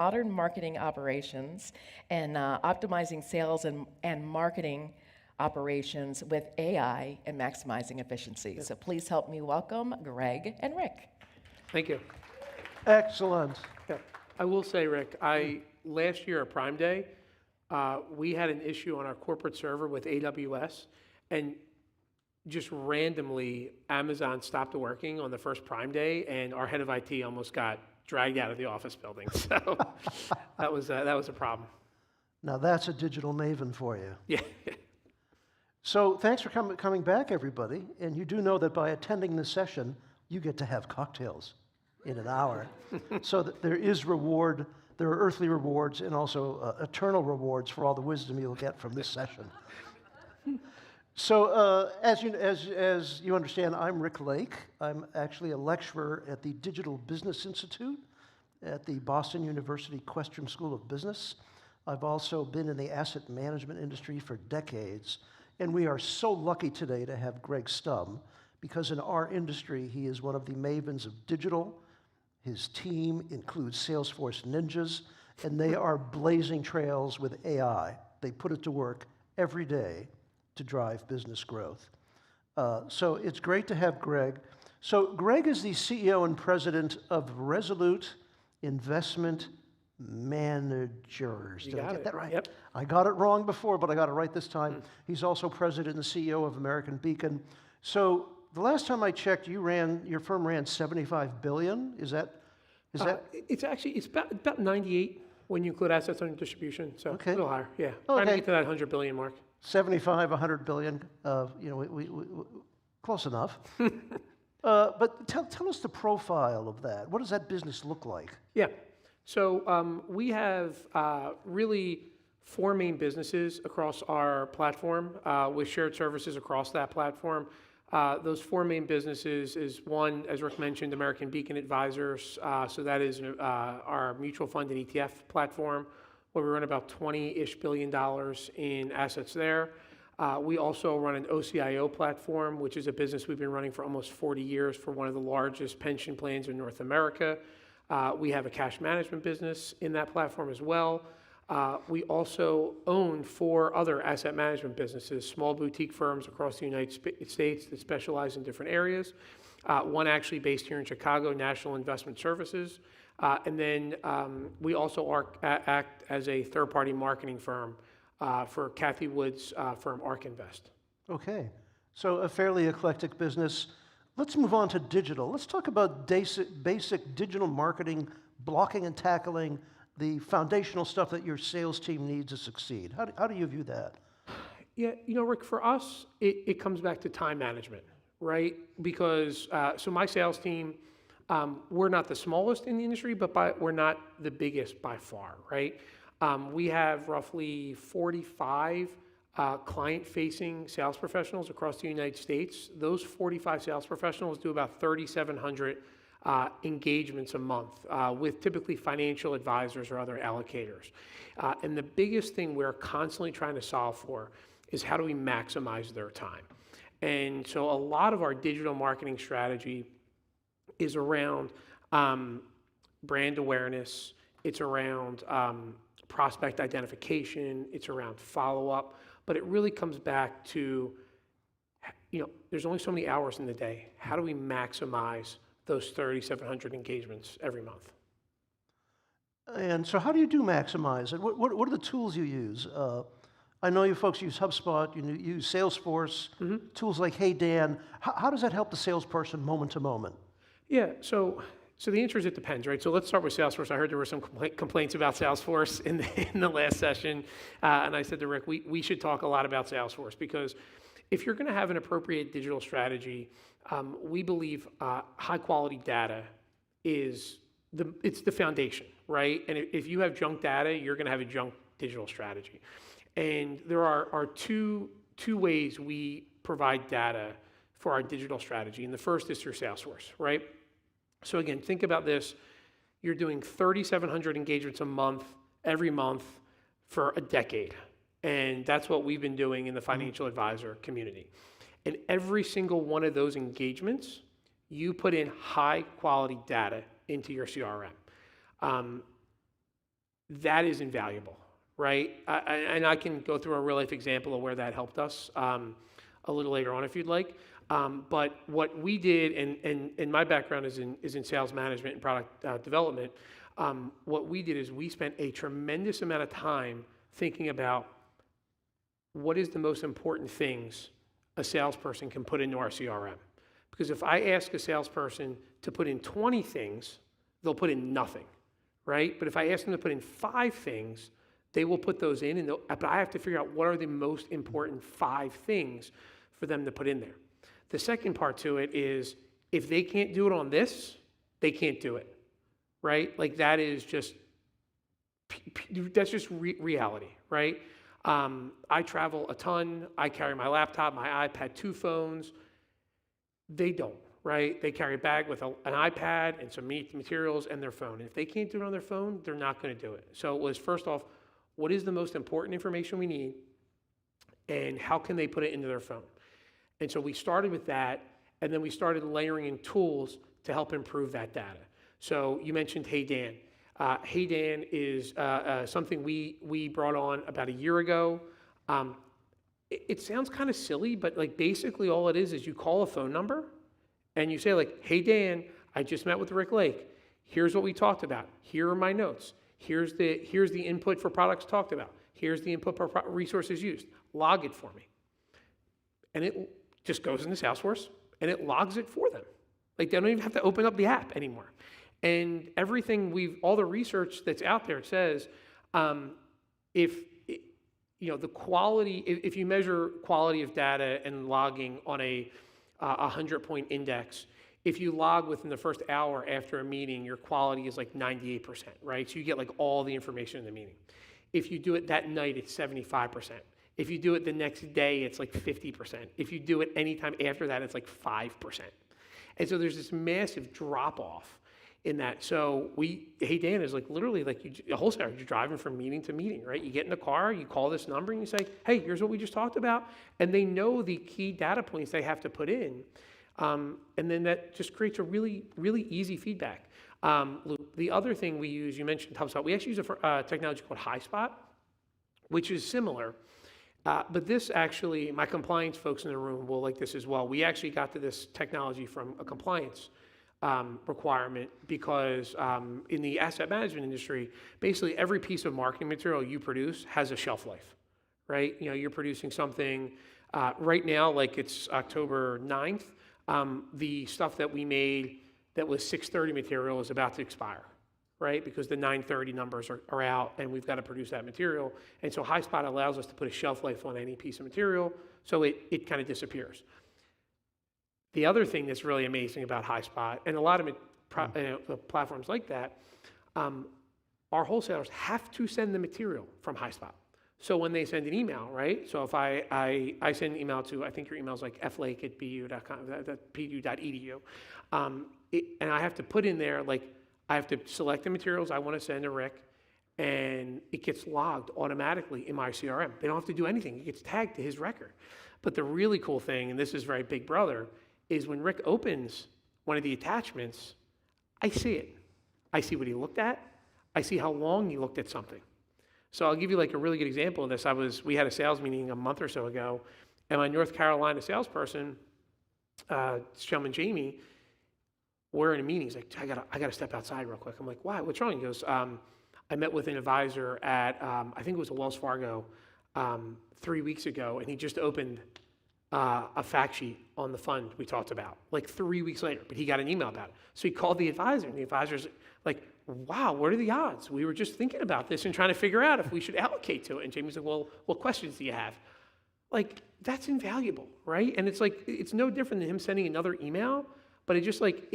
modern marketing operations and optimizing sales and marketing operations with AI and maximizing efficiency. So please help me welcome Greg and Rick. Thank you. Excellent. Yeah. I will say, Rick, last year at Prime Day, we had an issue on our corporate server with AWS, and just randomly, Amazon stopped working on the first Prime Day, and our head of IT almost got dragged out of the office building. So that was a problem. Now that's a digital maven for you. Yeah. So thanks for coming back, everybody. And you do know that by attending this session, you get to have cocktails in an hour. So that there is reward, there are earthly rewards and also eternal rewards for all the wisdom you'll get from this session. So as you understand, I'm Rick Lake. I'm actually a lecturer at the Digital Business Institute at the Boston University Questrom School of Business. I've also been in the asset management industry for decades, and we are so lucky today to have Greg Stumm, because in our industry, he is one of the mavens of digital. His team includes Salesforce ninjas, and they are blazing trails with AI. They put it to work every day to drive business growth. So it's great to have Greg. So Greg is the CEO and president of Resolute Investment Managers. Did I get that right? Yep. I got it wrong before, but I got it right this time. He's also president and CEO of American Beacon. So the last time I checked, your firm ran 75 billion. Is that? It's about 98 when you include assets under distribution. So okay. A little higher. Yeah. Okay. Trying to get to that 100 billion mark. 75, 100 billion. We close enough. But tell us the profile of that. What does that business look like? Yeah. So we have really 4 main businesses across our platform with shared services across that platform. Those 4 main businesses is one, as Rick mentioned, American Beacon Advisors. So that is our mutual fund and ETF platform, where we run about $20-ish billion in assets there. We also run an OCIO platform, which is a business we've been running for almost 40 years for one of the largest pension plans in North America. We have a cash management business in that platform as well. We also own 4 other asset management businesses, small boutique firms across the United States that specialize in different areas. One actually based here in Chicago, National Investment Services. And then we also act as a third-party marketing firm for Kathy Wood's firm ARK Invest. Okay, so a fairly eclectic business. Let's move on to digital. Let's talk about basic digital marketing, blocking and tackling, the foundational stuff that your sales team needs to succeed. How do you view that? Yeah, Rick, for us, it comes back to time management, right? Because, so my sales team, we're not the smallest in the industry, but we're not the biggest by far, right? We have roughly 45 client-facing sales professionals across the United States. Those 45 sales professionals do about 3,700 engagements a month with typically financial advisors or other allocators. And the biggest thing we're constantly trying to solve for is how do we maximize their time? And so a lot of our digital marketing strategy is around brand awareness, it's around prospect identification, it's around follow-up, but it really comes back to, there's only so many hours in the day. How do we maximize those 3,700 engagements every month? And so how do you maximize it? What are the tools you use? I know you folks use HubSpot, you use Salesforce, tools like Hey Dan. How does that help the salesperson moment to moment? Yeah, so the answer is it depends, right? So let's start with Salesforce. I heard there were some complaints about Salesforce in the last session, and I said to Rick, we should talk a lot about Salesforce, because if you're going to have an appropriate digital strategy, we believe high quality data is the foundation, right? And if you have junk data, you're going to have a junk digital strategy. And there are two ways we provide data for our digital strategy. And the first is through Salesforce, right? So again, think about this. You're doing 3,700 engagements a month, every month for a decade. And that's what we've been doing in the financial advisor community. And every single one of those engagements, you put in high quality data into your CRM. that is invaluable, right? And I can go through a real life example of where that helped us a little later on if you'd like. But what we did, and my background is in sales management and product development, what we did is we spent a tremendous amount of time thinking about what is the most important things a salesperson can put into our CRM. Because if I ask a salesperson to put in 20 things, they'll put in nothing, right? But if I ask them to put in 5 things, they will put those in, but I have to figure out what are the most important 5 things for them to put in there. The second part to it is if they can't do it on this, they can't do it, right? Like that is just, that's just reality, right? I travel a ton. I carry my laptop, my iPad, 2 phones. They don't, right? They carry a bag with an iPad and some materials and their phone. And if they can't do it on their phone, they're not going to do it. So it was, first off, what is the most important information we need and how can they put it into their phone? And so we started with that, and then we started layering in tools to help improve that data. So you mentioned Hey Dan. Hey Dan is something we brought on about a year ago. It sounds kind of silly, but like basically all it is you call a phone number and you say like, hey Dan, I just met with Rick Lake. Here's what we talked about. Here are my notes. Here's the input for products talked about. Here's the input for resources used. Log it for me. And it just goes into Salesforce and it logs it for them. Like they don't even have to open up the app anymore. And everything all the research that's out there says, if the quality, if you measure quality of data and logging on a 100-point index, if you log within the first hour after a meeting, your quality is like 98%, right? So you get like all the information in the meeting. If you do it that night, it's 75%. If you do it the next day, it's like 50%. If you do it anytime after that, it's like 5%. And so there's this massive drop off in that. So Hey Dan is like literally like a wholesaler, you're driving from meeting to meeting, right? You get in the car, you call this number and you say, hey, here's what we just talked about. And they know the key data points they have to put in. And then that just creates a really, really easy feedback loop. The other thing we use, you mentioned HubSpot, we actually use a technology called HighSpot, which is similar. But this actually, my compliance folks in the room will like this as well. We actually got to this technology from a compliance requirement because in the asset management industry, basically every piece of marketing material you produce has a shelf life, right? You're producing something right now, like it's October 9th. The stuff that we made that was 6:30 material is about to expire, right? Because the 9:30 numbers are out and we've got to produce that material. And so HighSpot allows us to put a shelf life on any piece of material, so it kind of disappears. The other thing that's really amazing about HighSpot, and a lot of platforms like that, our wholesalers have to send the material from HighSpot. So when they send an email, right? So if I send an email to, I think your email is like flake@pu.edu, and I have to put in there, like, I have to select the materials I want to send to Rick, and it gets logged automatically in my CRM. They don't have to do anything. It gets tagged to his record. But the really cool thing, and this is very Big Brother, is when Rick opens one of the attachments, I see it. I see what he looked at. I see how long he looked at something. So I'll give you like a really good example of this. We had a sales meeting a month or so ago, and my North Carolina salesperson, this gentleman Jamie, we're in a meeting. He's like, I gotta step outside real quick. I'm like, why? What's wrong? He goes, I met with an advisor at, I think it was a Wells Fargo 3 weeks ago, and he just opened a fact sheet on the fund we talked about, like 3 weeks later, but he got an email about it. So he called the advisor, and the advisor's like, wow, what are the odds? We were just thinking about this and trying to figure out if we should allocate to it. And Jamie's like, well, what questions do you have? Like, that's invaluable, right? And it's like, it's no different than him sending another email, but it just like,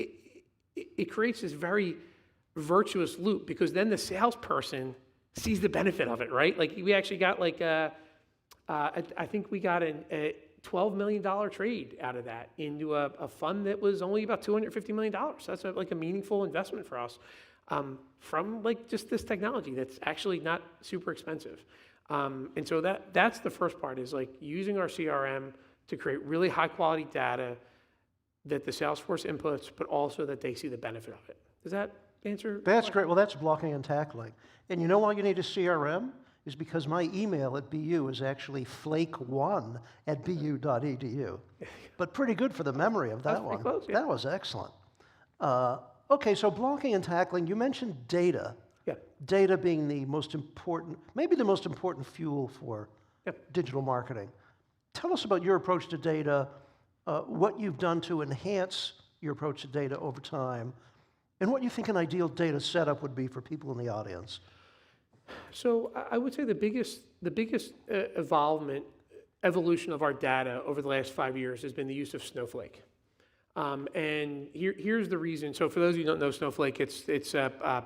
it creates this very virtuous loop because then the salesperson sees the benefit of it, right? Like we actually got like, I think we got a $12 million trade out of that into a fund that was only about $250 million. So that's like a meaningful investment for us from like just this technology that's actually not super expensive. And so that's the first part is like using our CRM to create really high quality data that the Salesforce inputs, but also that they see the benefit of it. Does that answer? That's great. Well, that's blocking and tackling. And you know why you need a CRM? Is because my email at BU is actually flake1@bu.edu. But pretty good for the memory of that That's pretty one. close, yeah. That was excellent. Okay, so blocking and tackling, you mentioned data. Yeah. Data being the most important, maybe the most important fuel for Yeah. digital marketing. Tell us about your approach to data, what you've done to enhance your approach to data over time, and what you think an ideal data setup would be for people in the audience. So I would say the biggest evolution of our data over the last 5 years has been the use of Snowflake. And here's the reason. So for those of you who don't know Snowflake, it's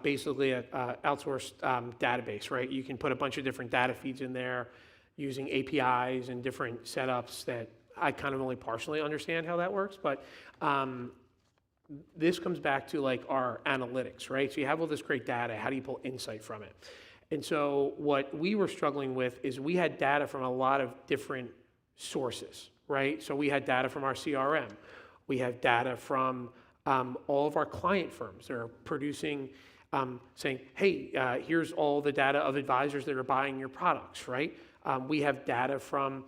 basically an outsourced database, right? You can put a bunch of different data feeds in there using APIs and different setups that I kind of only partially understand how that works. But this comes back to like our analytics, right? So you have all this great data. How do you pull insight from it? And so what we were struggling with is we had data from a lot of different sources, right? So we had data from our CRM. We have data from all of our client firms that are producing, saying, hey, here's all the data of advisors that are buying your products, right? We have data from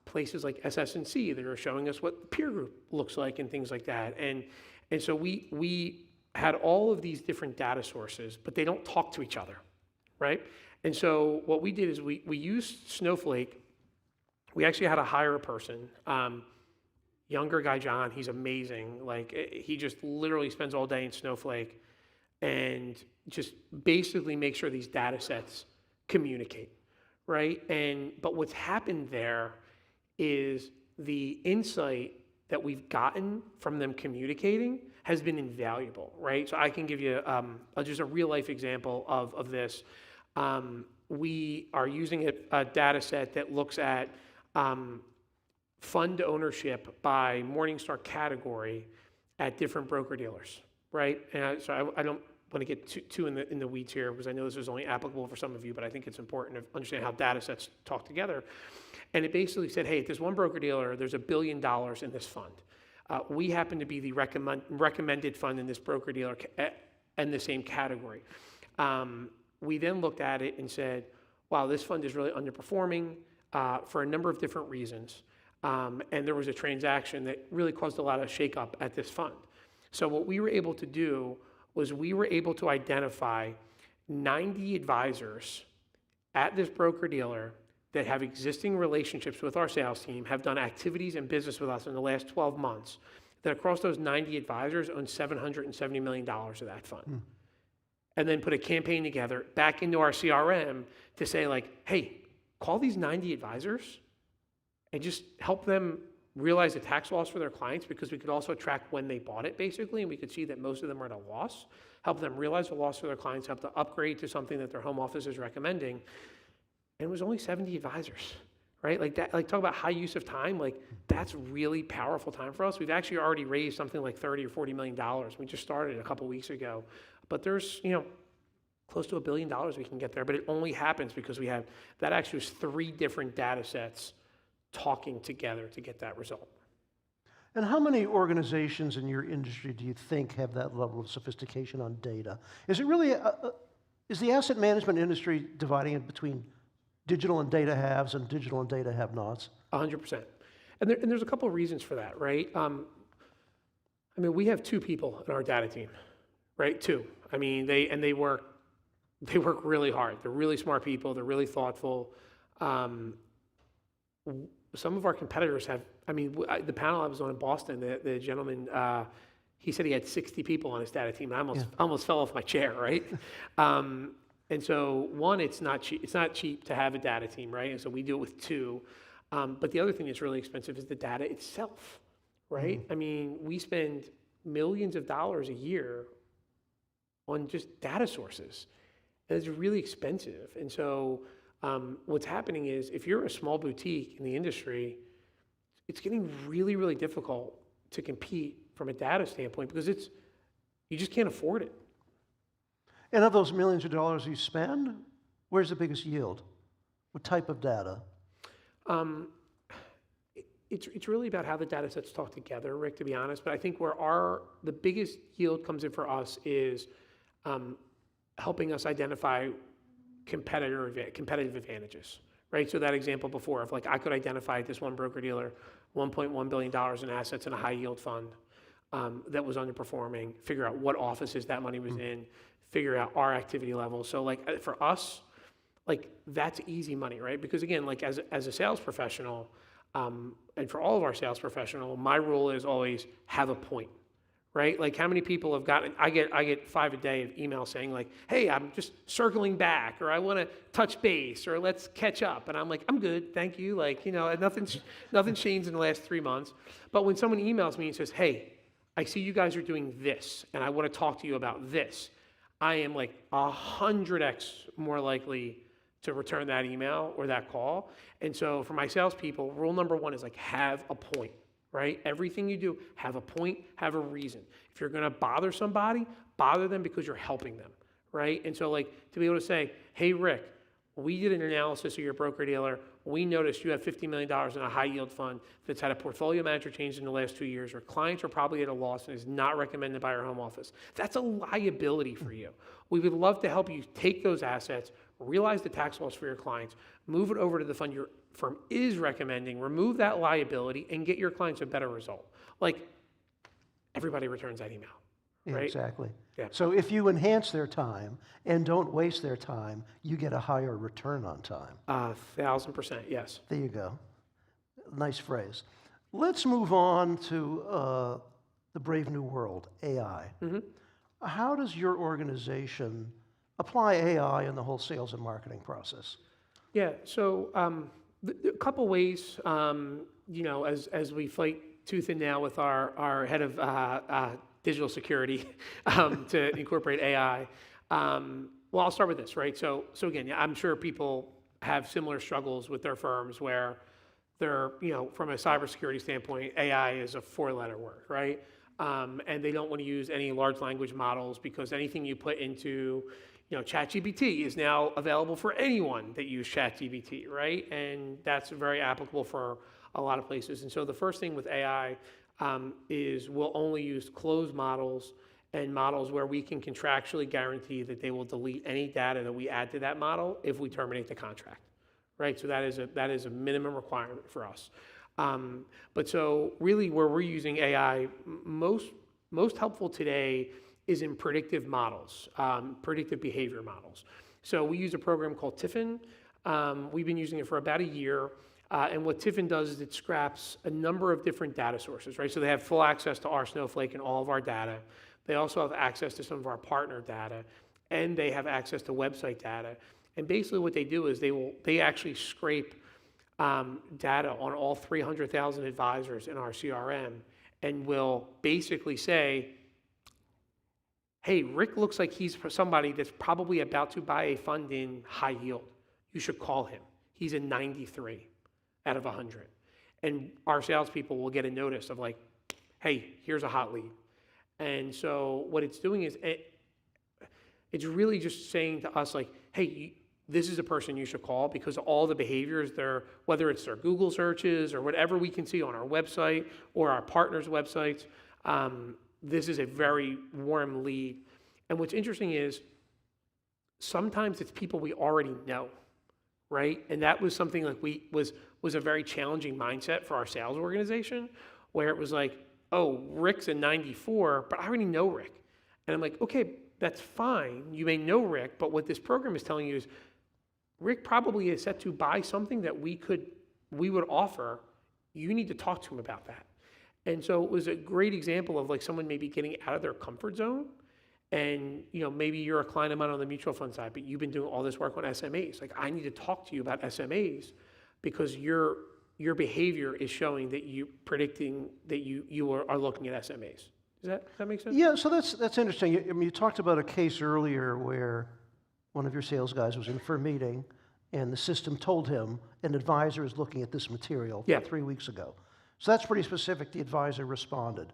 places like SS&C that are showing us what the peer group looks like and things like that. And so we had all of these different data sources, but they don't talk to each other, right? And so what we did is we used Snowflake. We actually had to hire a person, younger guy, John. He's amazing. Like he just literally spends all day in Snowflake and just basically make sure these data sets communicate, right? But what's happened there is the insight that we've gotten from them communicating has been invaluable, right? So I can give you just a real life example of this. We are using a data set that looks at fund ownership by Morningstar category at different broker dealers, right? And so I don't want to get too in the weeds here because I know this is only applicable for some of you, but I think it's important to understand how data sets talk together. And it basically said, hey, at this one broker dealer, there's $1 billion in this fund. We happen to be the recommended fund in this broker dealer in the same category. We then looked at it and said, wow, this fund is really underperforming for a number of different reasons. And there was a transaction that really caused a lot of shakeup at this fund. So what we were able to do was we were able to identify 90 advisors at this broker dealer that have existing relationships with our sales team, have done activities and business with us in the last 12 months, that across those 90 advisors own $770 million of that fund. And then put a campaign together back into our CRM to say like, hey, call these 90 advisors and just help them realize the tax loss for their clients, because we could also track when they bought it basically, and we could see that most of them are at a loss, help them realize the loss for their clients, help to upgrade to something that their home office is recommending. And it was only 70 advisors, right? Like that, like talk about high use of time, like that's really powerful time for us. We've actually already raised something like $30 or $40 million. We just started a couple weeks ago, but there's, close to $1 billion we can get there, but it only happens because we have, that actually was 3 different data sets talking together to get that result. And how many organizations in your industry do you think have that level of sophistication on data? Is it really, is the asset management industry dividing it between digital and data haves and digital and data have-nots? 100%. And there's a couple of reasons for that, right? We have 2 people in our data team, right? 2. They work really hard. They're really smart people. They're really thoughtful. Some of our competitors have, the panel I was on in Boston, the gentleman, he said he had 60 people on his data team. And I almost fell off my chair, right? And so one, it's not cheap to have a data team, right? And so we do it with 2. But the other thing that's really expensive is the data itself, right? We spend millions of dollars a year on just data sources. And it's really expensive. And so what's happening is if you're a small boutique in the industry, it's getting really, really difficult to compete from a data standpoint because you just can't afford it. And of those millions of dollars you spend, where's the biggest yield? What type of data? It's really about how the data sets talk together, Rick, to be honest. But I think where the biggest yield comes in for us is helping us identify competitive advantages, right? So that example before of like, I could identify at this one broker dealer, $1.1 billion in assets in a high yield fund that was underperforming, figure out what offices that money was in, figure out our activity level. So like for us, like that's easy money, right? Because again, like as a sales professional, and for all of our sales professional, my rule is always have a point, right? Like how many people have gotten, I get 5 a day of emails saying like, hey, I'm just circling back, or I want to touch base, or let's catch up. And I'm like, I'm good, thank you. Like, you know, nothing's changed in the last 3 months. But when someone emails me and says, hey, I see you guys are doing this, and I want to talk to you about this, I am like 100x more likely to return that email or that call. And so for my salespeople, rule number 1 is like have a point, right? Everything you do, have a point, have a reason. If you're gonna bother somebody, bother them because you're helping them, right? And so like to be able to say, hey, Rick, we did an analysis of your broker dealer. We noticed you have $50 million in a high yield fund that's had a portfolio manager change in the last 2 years, or clients are probably at a loss and is not recommended by our home office. That's a liability for you. We would love to help you take those assets, realize the tax loss for your clients, move it over to the fund your firm is recommending, remove that liability, and get your clients a better result. Like, everybody returns that email, right? Exactly. Yeah. So if you enhance their time and don't waste their time, you get a higher return on time. 1,000%, yes. There you go. Nice phrase. Let's move on to the brave new world, AI. How does your organization apply AI in the whole sales and marketing process? Yeah, so a couple ways, you know, as we fight tooth and nail with our head of digital security to incorporate AI. Well, I'll start with this, right? So again, yeah, I'm sure people have similar struggles with their firms where they're, you know, from a cybersecurity standpoint, AI is a 4-letter word, right? And they don't want to use any large language models because anything you put into, you know, ChatGPT is now available for anyone that use ChatGPT, right? And that's very applicable for a lot of places. And so the first thing with AI is we'll only use closed models and models where we can contractually guarantee that they will delete any data that we add to that model if we terminate the contract, right? So that is a minimum requirement for us. But so really where we're using AI most helpful today is in predictive models, predictive behavior models. So we use a program called Tiffin. We've been using it for about a year. And what Tiffin does is it scraps a number of different data sources, right? So they have full access to our Snowflake and all of our data. They also have access to some of our partner data, and they have access to website data. And basically what they do is they actually scrape data on all 300,000 advisors in our CRM and will basically say, hey, Rick looks like he's somebody that's probably about to buy a fund in high yield. You should call him. He's a 93 out of 100. And our salespeople will get a notice of like, hey, here's a hot lead. And so what it's doing is it's really just saying to us like, hey, this is a person you should call because all the behaviors there, whether it's their Google searches or whatever we can see on our website or our partners' websites, this is a very warm lead. And what's interesting is sometimes it's people we already know, right? And that was something like was a very challenging mindset for our sales organization where it was like, oh, Rick's a 94, but I already know Rick. And I'm like, okay, that's fine. You may know Rick, but what this program is telling you is Rick probably is set to buy something that we would offer. You need to talk to him about that. And so it was a great example of like someone maybe getting out of their comfort zone. And, you know, maybe you're a client of mine on the mutual fund side, but you've been doing all this work on SMAs. Like, I need to talk to you about SMAs because your behavior is showing that you're predicting that you are looking at SMAs. Does that make sense? Yeah, so that's interesting. I mean, you talked about a case earlier where one of your sales guys was in for a meeting and the system told him an advisor is looking at this material 3 weeks ago. So that's pretty specific. The advisor responded.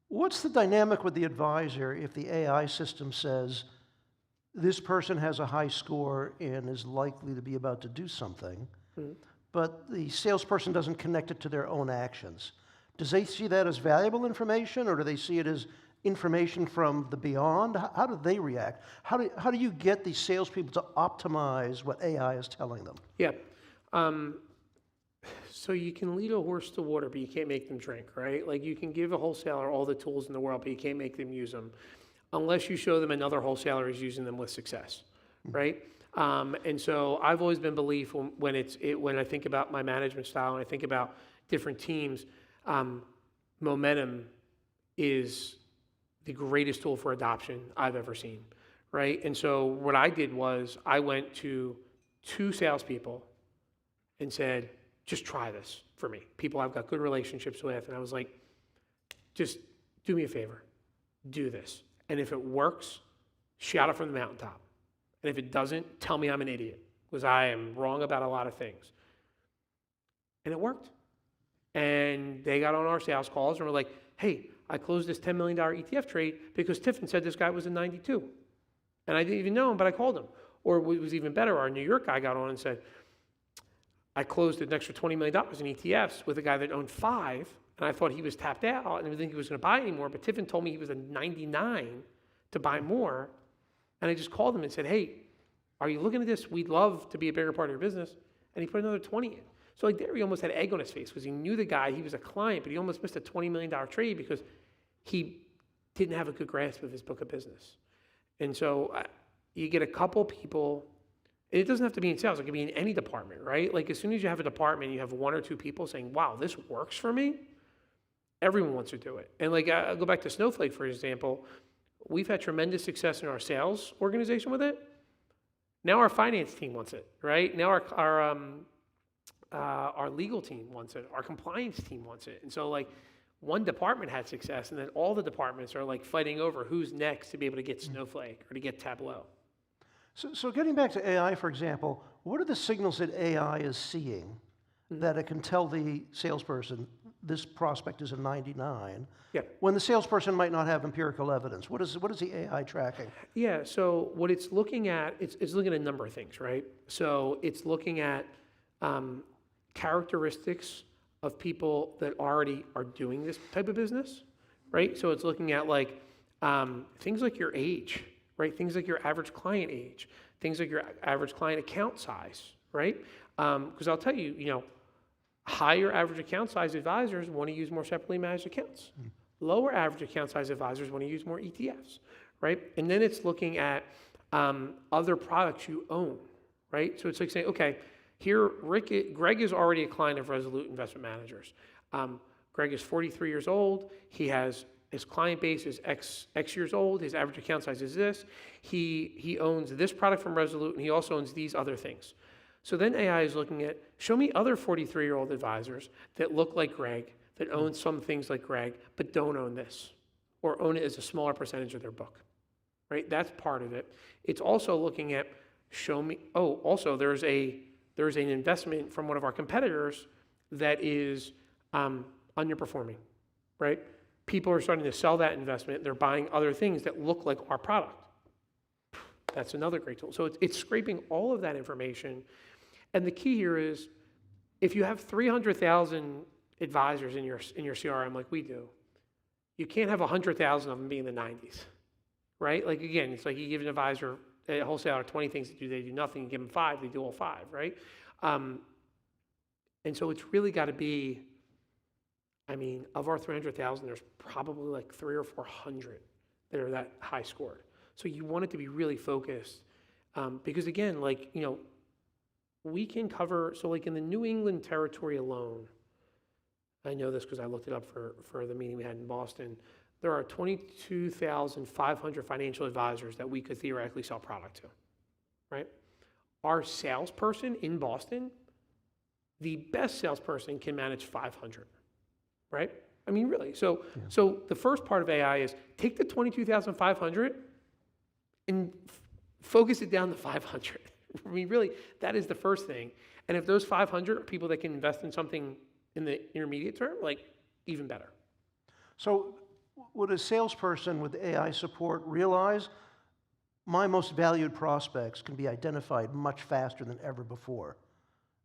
What's the dynamic with the advisor if the AI system says this person has a high score and is likely to be about to do something, but the salesperson doesn't connect it to their own actions? Does they see that as valuable information, or do they see it as information from the beyond? How do they react? How do you get these salespeople to optimize what AI is telling them? Yeah. So you can lead a horse to water, but you can't make them drink, right? Like you can give a wholesaler all the tools in the world, but you can't make them use them unless you show them another wholesaler is using them with success, right? And so I've always been belief when I think about my management style and I think about different teams, momentum is the greatest tool for adoption I've ever seen, right? And so what I did was I went to 2 salespeople and said, just try this for me. People I've got good relationships with. And I was like, just do me a favor, do this. And if it works, shout it from the mountaintop. And if it doesn't, tell me I'm an idiot, because I am wrong about a lot of things. And it worked. And they got on our sales calls and were like, hey, I closed this $10 million ETF trade because Tiffin said this guy was a 92. And I didn't even know him, but I called him. Or what was even better, our New York guy got on and said, I closed an extra $20 million in ETFs with a guy that owned 5, and I thought he was tapped out and I didn't think he was going to buy anymore, but Tiffin told me he was a 99 to buy more. And I just called him and said, hey, are you looking at this? We'd love to be a bigger part of your business. And he put another 20 in. So like there he almost had egg on his face because he knew the guy, he was a client, but he almost missed a $20 million trade because he didn't have a good grasp of his book of business. And so you get a couple people. It doesn't have to be in sales. It could be in any department, right? Like as soon as you have a department, you have 1 or 2 people saying, wow, this works for me. Everyone wants to do it. And like I'll go back to Snowflake, for example. We've had tremendous success in our sales organization with it. Now our finance team wants it, right? Now our legal team wants it. Our compliance team wants it. And so like one department had success and then all the departments are like fighting over who's next to be able to get Snowflake or to get Tableau. So getting back to AI, for example, what are the signals that AI is seeing that it can tell the salesperson this prospect is a 99, when the salesperson might not have empirical evidence? What is the AI tracking? Yeah, so what it's looking at, it's looking at a number of things, right? So it's looking at characteristics of people that already are doing this type of business, right? So it's looking at like things like your age, right? Things like your average client age, things like your average client account size, right? Because I'll tell you, higher average account size advisors want to use more separately managed accounts. Lower average account size advisors want to use more ETFs, right? And then it's looking at other products you own, right? So it's like saying, okay, here, Greg is already a client of Resolute Investment Managers. Greg is 43 years old. His client base is X years old. His average account size is this. He owns this product from Resolute, and he also owns these other things. So then AI is looking at, show me other 43-year-old advisors that look like Greg, that own some things like Greg, but don't own this, or own it as a smaller percentage of their book, right? That's part of it. It's also looking at, also there's an investment from one of our competitors that is underperforming, right? People are starting to sell that investment. They're buying other things that look like our product. That's another great tool. So it's scraping all of that information. And the key here is, if you have 300,000 advisors in your CRM like we do, you can't have 100,000 of them being in the 90s, right? Like again, it's like you give an advisor, a wholesaler, 20 things to do, they do nothing. You give them 5, they do all 5, right? And so it's really got to be, of our 300,000, there's probably like 300 or 400 that are that high scored. So you want it to be really focused, because again, we can cover, so like in the New England territory alone, I know this because I looked it up for the meeting we had in Boston, there are 22,500 financial advisors that we could theoretically sell product to, right? Our salesperson in Boston, the best salesperson can manage 500, right? Really. So the first part of AI is take the 22,500 and focus it down to 500. Really, that is the first thing. And if those 500 are people that can invest in something in the intermediate term, even better. So would a salesperson with AI support realize my most valued prospects can be identified much faster than ever before?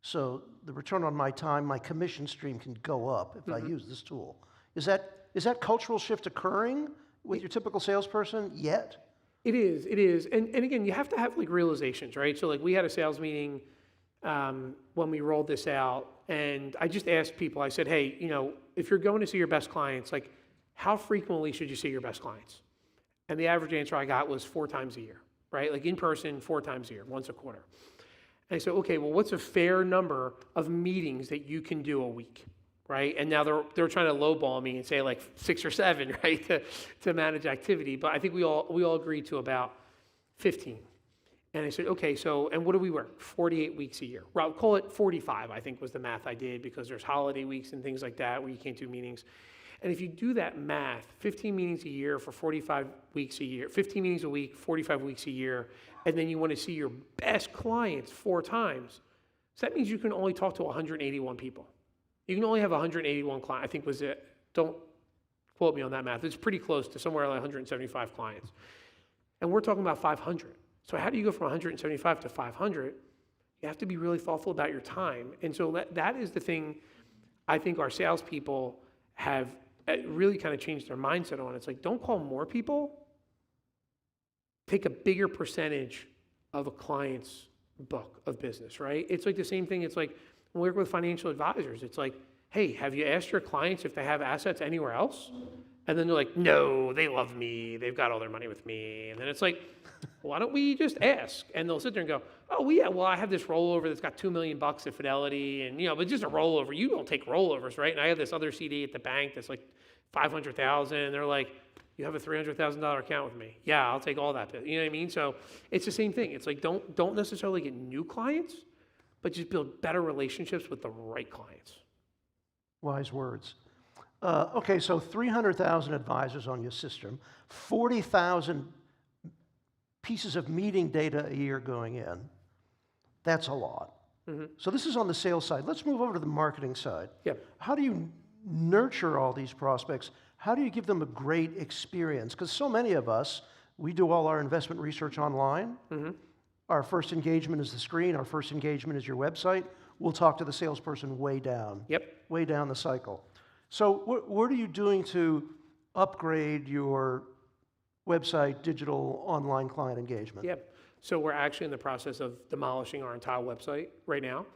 So the return on my time, my commission stream can go up if I use this tool. Is that cultural shift occurring with your typical salesperson yet? It is. And again, you have to have like realizations, right? So like we had a sales meeting when we rolled this out, and I just asked people, I said, hey, if you're going to see your best clients, like how frequently should you see your best clients? And the average answer I got was 4 times a year, right? Like in person, 4 times a year, once a quarter. And I said, okay, well, what's a fair number of meetings that you can do a week, right? And now they're trying to lowball me and say like 6 or 7, right, to manage activity. But I think we all agreed to about 15. And I said, okay, so, and what do we work? 48 weeks a year. Well, I'll call it 45, I think was the math I did, because there's holiday weeks and things like that where you can't do meetings. And if you do that math, 15 meetings a year for 45 weeks a year, 15 meetings a week, 45 weeks a year, and then you want to see your best clients 4 times, so that means you can only talk to 181 people. You can only have 181 clients, I think was it. Don't quote me on that math. It's pretty close to somewhere like 175 clients. And we're talking about 500. So how do you go from 175 to 500? You have to be really thoughtful about your time. And so that is the thing I think our salespeople have really kind of changed their mindset on. It's like, don't call more people, take a bigger percentage of a client's book of business, right? It's like the same thing. It's like when we work with financial advisors, it's like, hey, have you asked your clients if they have assets anywhere else? And then they're like, no, they love me. They've got all their money with me. And then it's like, why don't we just ask? And they'll sit there and go, oh, well, yeah, well, I have this rollover that's got $2 million at Fidelity. And, but just a rollover. You don't take rollovers, right? And I have this other CD at the bank that's like $500,000. And they're like, you have a $300,000 account with me. Yeah, I'll take all that. You know what I mean? So it's the same thing. It's like, don't necessarily get new clients, but just build better relationships with the right clients. Wise words. Okay, so 300,000 advisors on your system, 40,000 pieces of meeting data a year going in. That's a lot. Mm-hmm. So this is on the sales side. Let's move over to the marketing side. Yep. How do you nurture all these prospects? How do you give them a great experience? Because so many of us, we do all our investment research online. Mm-hmm. Our first engagement is the screen. Our first engagement is your website. We'll talk to the salesperson way down. Yep. Way down the cycle. So what are you doing to upgrade your website, digital, online client engagement? Yep. So we're actually in the process of demolishing our entire website right now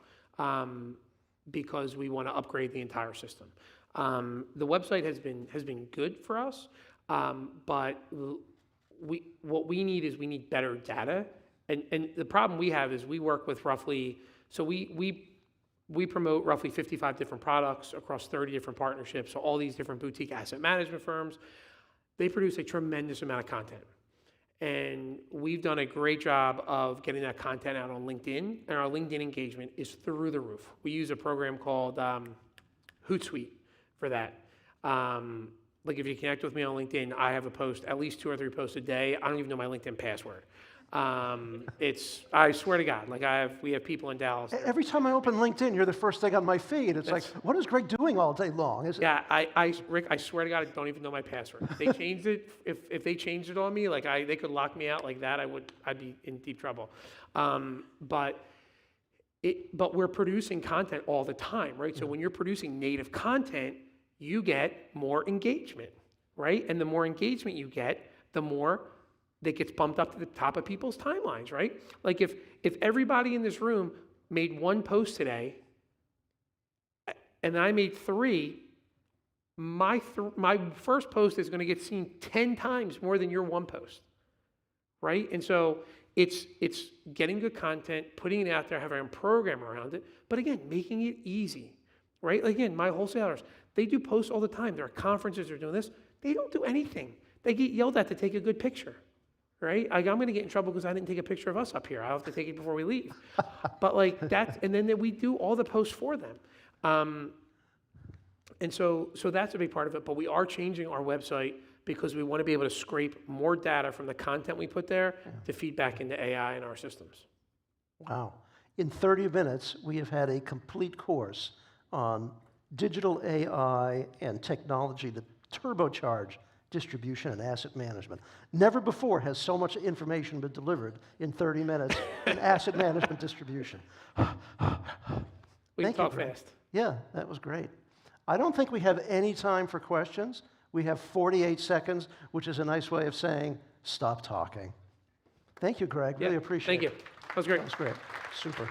because we want to upgrade the entire system. The website has been good for us, but what we need better data. And the problem we have is we work with roughly, so we promote roughly 55 different products across 30 different partnerships. So all these different boutique asset management firms, they produce a tremendous amount of content. And we've done a great job of getting that content out on LinkedIn, and our LinkedIn engagement is through the roof. We use a program called Hootsuite for that. Like if you connect with me on LinkedIn, I have a post, at least 2 or 3 posts a day. I don't even know my LinkedIn password. I swear to God, like we have people in Dallas. Every time I open LinkedIn, you're the first thing on my feed. It's like, what is Greg doing all day long? Yeah, Rick, I swear to God, I don't even know my password. If they changed it, if they changed it on me, like they could lock me out like that, I'd be in deep trouble. But we're producing content all the time, right? So when you're producing native content, you get more engagement, right? And the more engagement you get, the more that gets bumped up to the top of people's timelines, right? Like if everybody in this room made 1 post today, and I made 3, my first post is going to get seen 10 times more than your 1 post, right? And so it's getting good content, putting it out there, having a program around it, but again, making it easy, right? Again, my wholesalers, they do posts all the time. There are conferences, they're doing this. They don't do anything. They get yelled at to take a good picture. Right? I'm going to get in trouble because I didn't take a picture of us up here. I'll have to take it before we leave. But like that's, and then we do all the posts for them. And so that's a big part of it. But we are changing our website because we want to be able to scrape more data from the content we put there to feed back into AI in our systems. Wow. In 30 minutes, we have had a complete course on digital AI and technology to turbocharge distribution and asset management. Never before has so much information been delivered in 30 minutes in asset management distribution. We Thank talk you, Greg. fast. Yeah, that was great. I don't think we have any time for questions. We have 48 seconds, which is a nice way of saying, stop talking. Thank you, Greg. Really appreciate Thank you. it. That was great. That was great. Super.